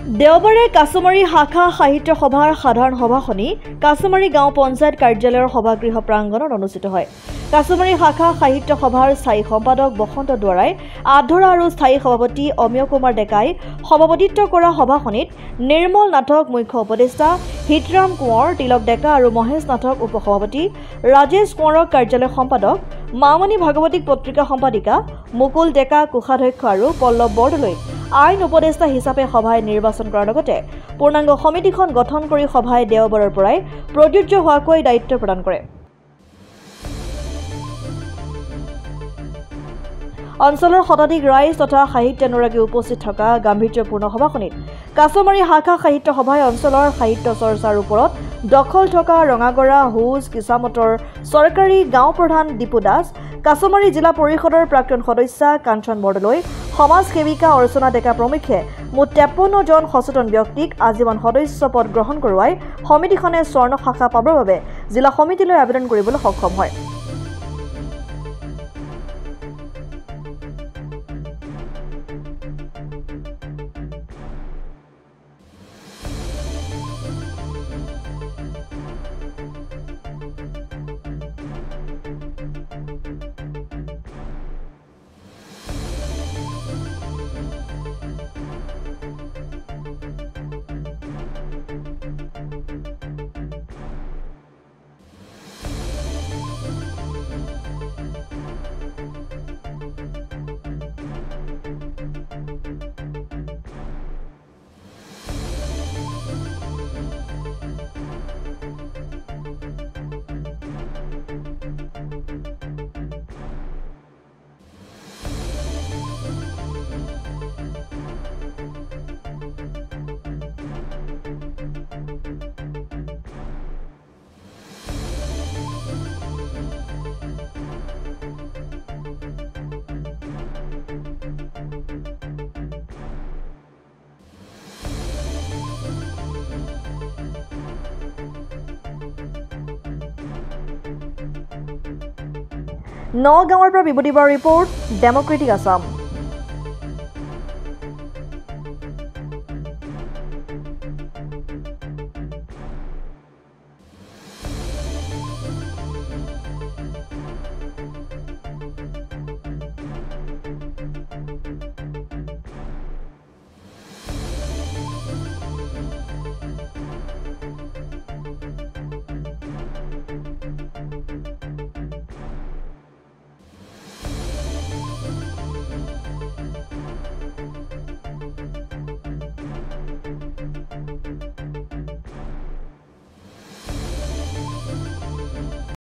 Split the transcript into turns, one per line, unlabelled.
দেওবাৰে কাছমাৰী শাখা সাহিত্য সভাৰ সাধাৰণ সভাখনি কাছমাৰী গাঁও পঞ্চায়ত কাৰ্যালয়ৰ সভাগৃহ প্ৰাংগণত অনুষ্ঠিত হয়। কাছমাৰী শাখা সাহিত্য সভাৰ স্থায়ী সম্পাদক বসন্ত দুৱাৰাই আধৰা আৰু স্থায়ী সভাপতি অমিয় কুমাৰ ডেকাই সভাপতিত্ব কৰা সভাখনিত নিৰ্মল নাথক মুখ্য উপদেষ্টা, হিতৰাম কোঁৱৰ, তিলক ডেকা আৰু মহেশ নাথক উপসভাপতি, ৰাজেশ কোঁৱৰক কাৰ্যালয় সম্পাদক, মামণি ভাগৱতীক পত্ৰিকা সম্পাদিকা, মুকুল ডেকা কোষাধ্যক্ষ আৰু পল্লৱ বৰদলৈ আইন উপদেষ্টা হিচাপে সভাই নিৰ্বাচন কৰাৰ লগতে পূৰ্ণাংগ সমিতিখন গঠন কৰি সভাই দেওবাৰৰ পৰাই প্ৰযোজ্য হোৱাকৈ দায়িত্ব প্ৰদান কৰে। অঞ্চলৰ শতাধিক ৰাইজ তথা সাহিত্যানুৰাগী উপস্থিত থকা গাম্ভীৰ্যপূৰ্ণ সভাখনিত কাছমাৰী শাখা সাহিত্য সভাই অঞ্চলৰ সাহিত্য চৰ্চাৰ ওপৰত দখল থকা ৰঙাগড়া, হুজ, কিছামতৰ চৰকাৰী গাঁও প্ৰধান দীপু দাস, কাছমাৰী জিলা পৰিষদৰ প্ৰাক্তন সদস্যা কাঞ্চন বৰদলৈ, সমাজ সেৱিকা অৰ্চনা ডেকা প্ৰমুখ্যে মুঠ 53 জন সচেতন ব্যক্তিক আজীৱন সদস্য পদ গ্ৰহণ কৰোৱাই সমিতিখনে স্বৰ্ণ শাখা পাবৰ বাবে জিলা সমিতিলৈ আবেদন কৰিবলৈ সক্ষম হয়। নগাঁৱৰ পৰা বিবুতি বাৰ ৰিপৰ্ট, ডেমক্ৰেটিক আছাম।